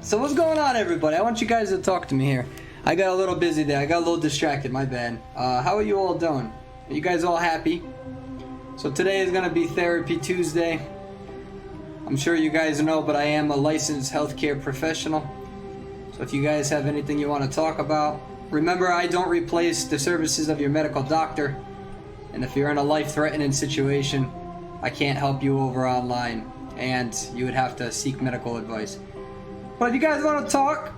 So what's going on, everybody? I want you guys to talk to me here. I got a little busy there. I got a little distracted, my bad. How are you all doing? Are you guys all happy? So today is going to be Therapy Tuesday. I'm sure you guys know, but I am a licensed healthcare professional. So if you guys have anything you want to talk about, remember, I don't replace the services of your medical doctor. And if you're in a life-threatening situation, I can't help you over online, and you would have to seek medical advice. But if you guys want to talk,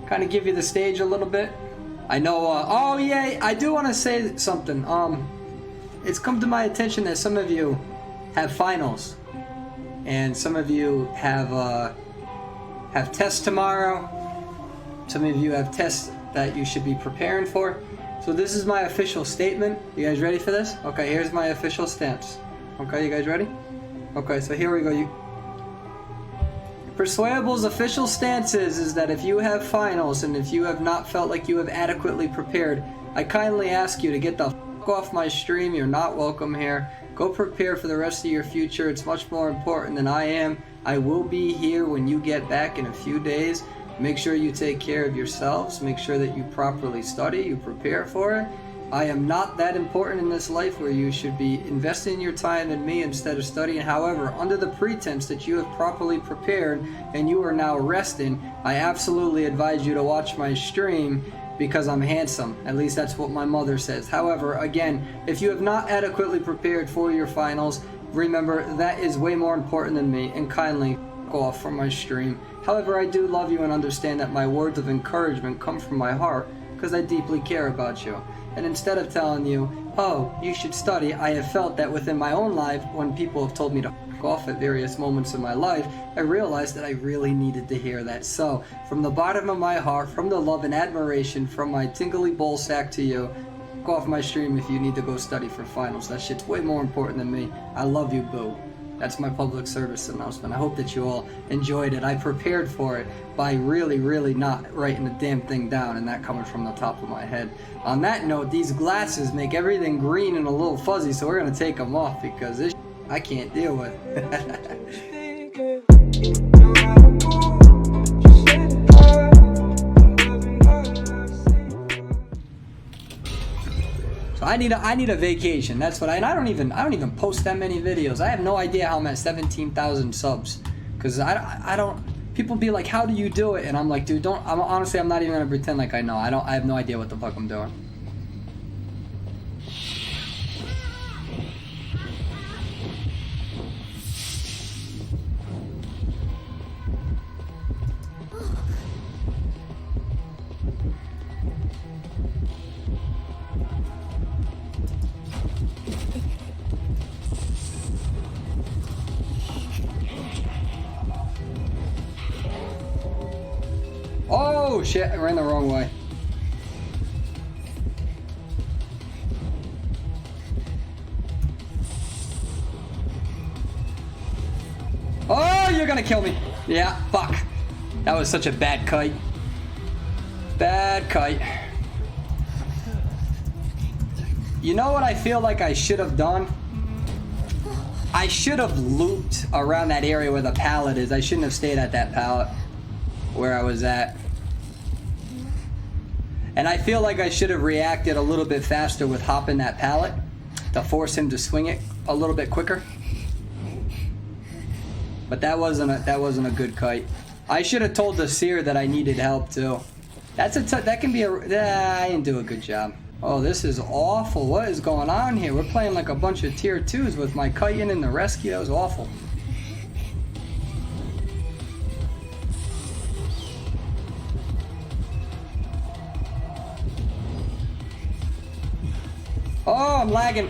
kind of give you the stage a little bit. I know, oh yeah, I do want to say something. It's come to my attention that some of you have finals, and some of you have tests tomorrow. Some of you have tests that you should be preparing for. So this is my official statement. You guys ready for this? Okay, here's my official stance. Okay, you guys ready? Okay, so here we go. Perswayable's official stance is that if you have finals and if you have not felt like you have adequately prepared, I kindly ask you to get the f*** off my stream. You're not welcome here. Go prepare for the rest of your future. It's much more important than I am. I will be here when you get back in a few days. Make sure you take care of yourselves. Make sure that you properly study, you prepare for it. I am not that important in this life where you should be investing your time in me instead of studying. However, under the pretense that you have properly prepared and you are now resting, I absolutely advise you to watch my stream because I'm handsome. At least that's what my mother says. However, again, if you have not adequately prepared for your finals, remember that is way more important than me, and kindly go off from my stream. However, I do love you and understand that my words of encouragement come from my heart because I deeply care about you. And instead of telling you, oh, you should study, I have felt that within my own life, when people have told me to f*** off at various moments in my life, I realized that I really needed to hear that. So, from the bottom of my heart, from the love and admiration, from my tingly ball sack to you, f*** off my stream if you need to go study for finals. That shit's way more important than me. I love you, boo. That's my public service announcement. I hope that you all enjoyed it. I prepared for it by really not writing the damn thing down and that coming from the top of my head. On that note, these glasses make everything green and a little fuzzy, so we're going to take them off because this I can't deal with. So I need a vacation. That's what I don't even post that many videos. I have no idea how I'm at 17,000 subs, because I don't. People be like, how do you do it? And I'm like, dude, honestly, I'm not even gonna pretend like I know. I have no idea what the fuck I'm doing. Oh shit, I ran the wrong way. Oh, you're gonna kill me. Yeah, fuck. That was such a bad kite. Bad kite. You know what I feel like I should have done? I should have looped around that area where the pallet is. I shouldn't have stayed at that pallet where I was at. And I feel like I should have reacted a little bit faster with hopping that pallet to force him to swing it a little bit quicker. But that wasn't a good kite. I should have told the seer that I needed help too. That can be I didn't do a good job. Oh, this is awful. What is going on here? We're playing like a bunch of tier 2s with my kiting in the rescue. That was awful. Oh, I'm lagging.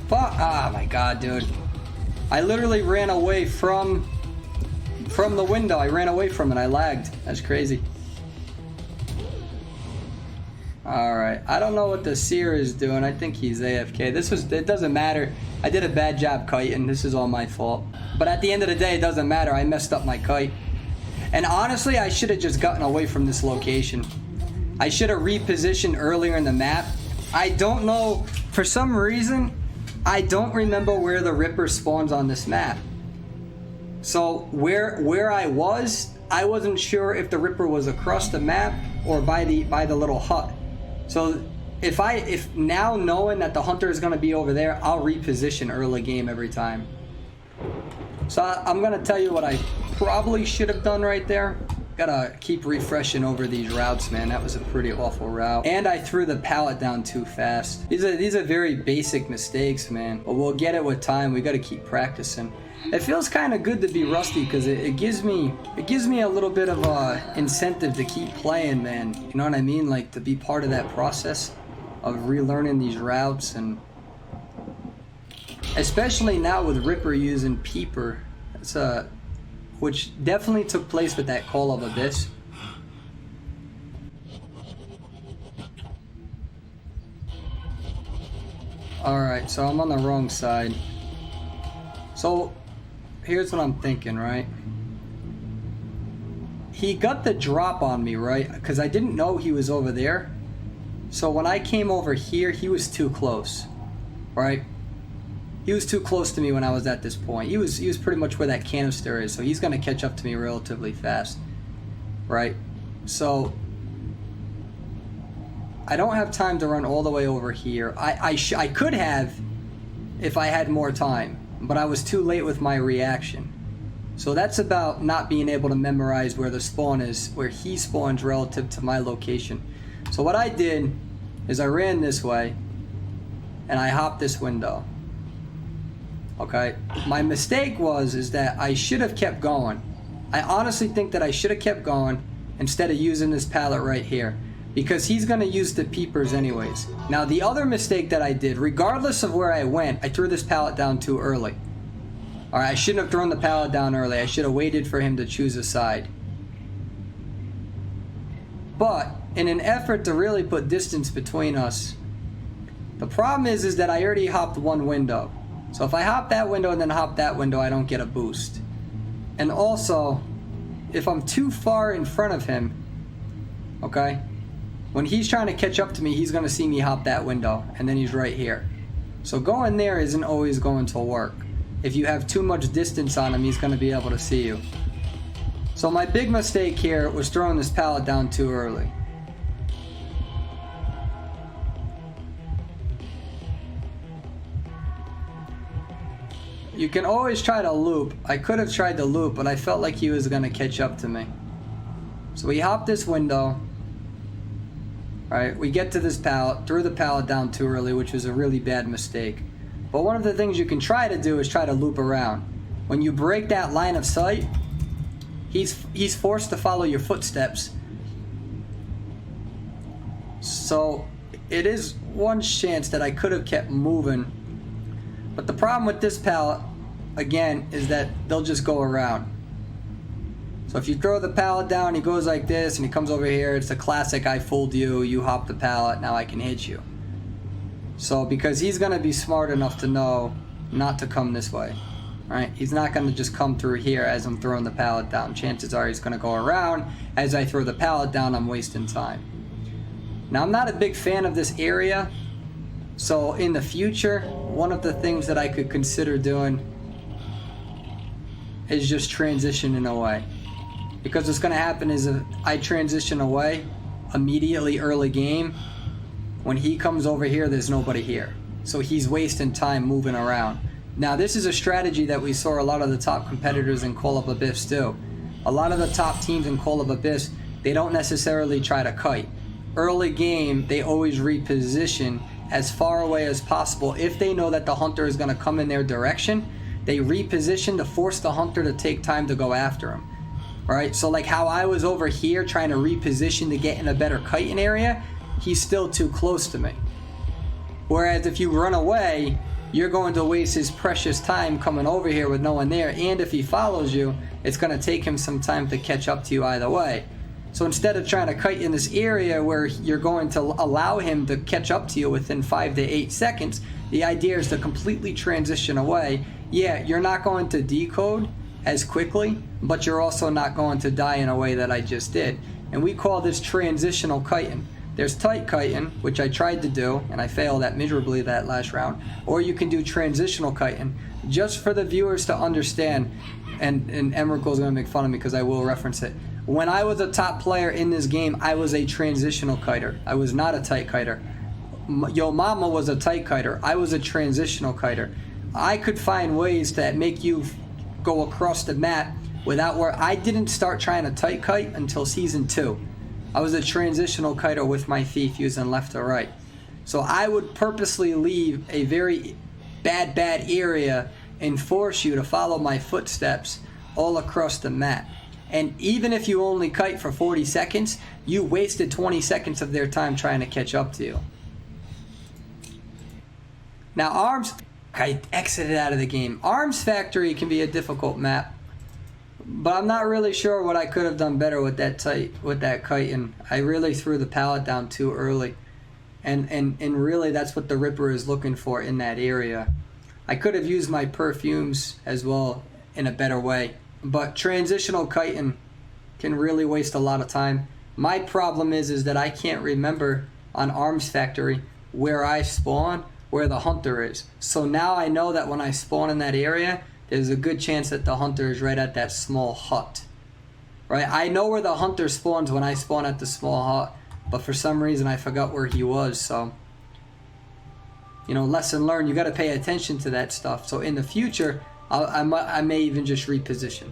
Fuck. Oh my god, dude. I literally ran away from the window. I ran away from it. I lagged. That's crazy. Alright. I don't know what the seer is doing. I think he's AFK. It doesn't matter. I did a bad job kiting. This is all my fault. But at the end of the day, it doesn't matter. I messed up my kite. And honestly, I should have just gotten away from this location. I should have repositioned earlier in the map. I don't know. For some reason, I don't remember where the Ripper spawns on this map. So where I was, I wasn't sure if the Ripper was across the map or by the little hut. So if now knowing that the hunter is going to be over there, I'll reposition early game every time. So I'm going to tell you what I probably should have done right there. Gotta keep refreshing over these routes, man. That was a pretty awful route. And I threw the pallet down too fast. These are very basic mistakes, man. But we'll get it with time. We gotta keep practicing. It feels kind of good to be rusty because it gives me a little bit of incentive to keep playing, man. You know what I mean? Like to be part of that process of relearning these routes, and especially now with Ripper using Peeper. It's which definitely took place with that Call of Abyss. Alright, so I'm on the wrong side. So, here's what I'm thinking, right? He got the drop on me, right? Because I didn't know he was over there. So when I came over here, he was too close, right? He was too close to me when I was at this point. He was pretty much where that canister is, so he's going to catch up to me relatively fast, right? So I don't have time to run all the way over here. I could have if I had more time, but I was too late with my reaction. So that's about not being able to memorize where the spawn is, where he spawns relative to my location. So what I did is I ran this way and I hopped this window. Okay, my mistake is that I should have kept going. I honestly think that I should have kept going instead of using this pallet right here, because he's going to use the peepers anyways. Now the other mistake that I did, regardless of where I went, I threw this pallet down too early. Alright, I shouldn't have thrown the pallet down early. I should have waited for him to choose a side. But in an effort to really put distance between us, the problem is that I already hopped one window. So if I hop that window and then hop that window, I don't get a boost. And also, if I'm too far in front of him, okay, when he's trying to catch up to me, he's going to see me hop that window, and then he's right here. So going there isn't always going to work. If you have too much distance on him, he's going to be able to see you. So my big mistake here was throwing this pallet down too early. You can always try to loop. I could have tried to loop, but I felt like he was going to catch up to me. So we hop this window. Alright, we get to this pallet, threw the pallet down too early, which was a really bad mistake. But one of the things you can try to do is try to loop around. When you break that line of sight, he's forced to follow your footsteps. So it is one chance that I could have kept moving. But the problem with this pallet, again, is that they'll just go around. So if you throw the pallet down, he goes like this, and he comes over here. It's a classic, I fooled you, you hop the pallet, now I can hit you. So because he's going to be smart enough to know not to come this way. Right? He's not going to just come through here as I'm throwing the pallet down. Chances are he's going to go around. As I throw the pallet down, I'm wasting time. Now, I'm not a big fan of this area. So in the future, one of the things that I could consider doing is just transitioning away. Because what's going to happen is if I transition away immediately early game, when he comes over here, there's nobody here. So he's wasting time moving around. Now this is a strategy that we saw a lot of the top competitors in Call of Abyss do. A lot of the top teams in Call of Abyss, they don't necessarily try to kite. Early game, they always reposition as far away as possible. If they know that the hunter is going to come in their direction, they reposition to force the hunter to take time to go after him. Right? So like how I was over here trying to reposition to get in a better kiting area, he's still too close to me. Whereas if you run away, you're going to waste his precious time coming over here with no one there, and if he follows you, it's going to take him some time to catch up to you either way. So instead of trying to kite in this area where you're going to allow him to catch up to you within 5 to 8 seconds, the idea is to completely transition away. Yeah, you're not going to decode as quickly, but you're also not going to die in a way that I just did. And we call this transitional kiting. There's tight kiting, which I tried to do, and I failed at miserably that last round. Or you can do transitional kiting. Just for the viewers to understand, and Emrakul's gonna make fun of me because I will reference it. When I was a top player in this game, I was a transitional kiter. I was not a tight kiter. Yo Mama was a tight kiter. I was a transitional kiter. I could find ways that make you go across the mat without where I didn't start trying to tight kite until season 2. I was a transitional kiter with my feet using left or right. So I would purposely leave a very bad area and force you to follow my footsteps all across the mat. And even if you only kite for 40 seconds, you wasted 20 seconds of their time trying to catch up to you. Now Arms, I exited out of the game. Arms Factory can be a difficult map, but I'm not really sure what I could have done better with that kite, and I really threw the pallet down too early. And really that's what the Ripper is looking for in that area. I could have used my perfumes as well in a better way, but transitional kiting can really waste a lot of time. My problem is that I can't remember on Arms Factory where I spawn, where the hunter is. So now I know that when I spawn in that area, there's a good chance that the hunter is right at that small hut. Right? I know where the hunter spawns when I spawn at the small hut, but for some reason I forgot where he was. So, lesson learned, you got to pay attention to that stuff. So in the future, I may even just reposition.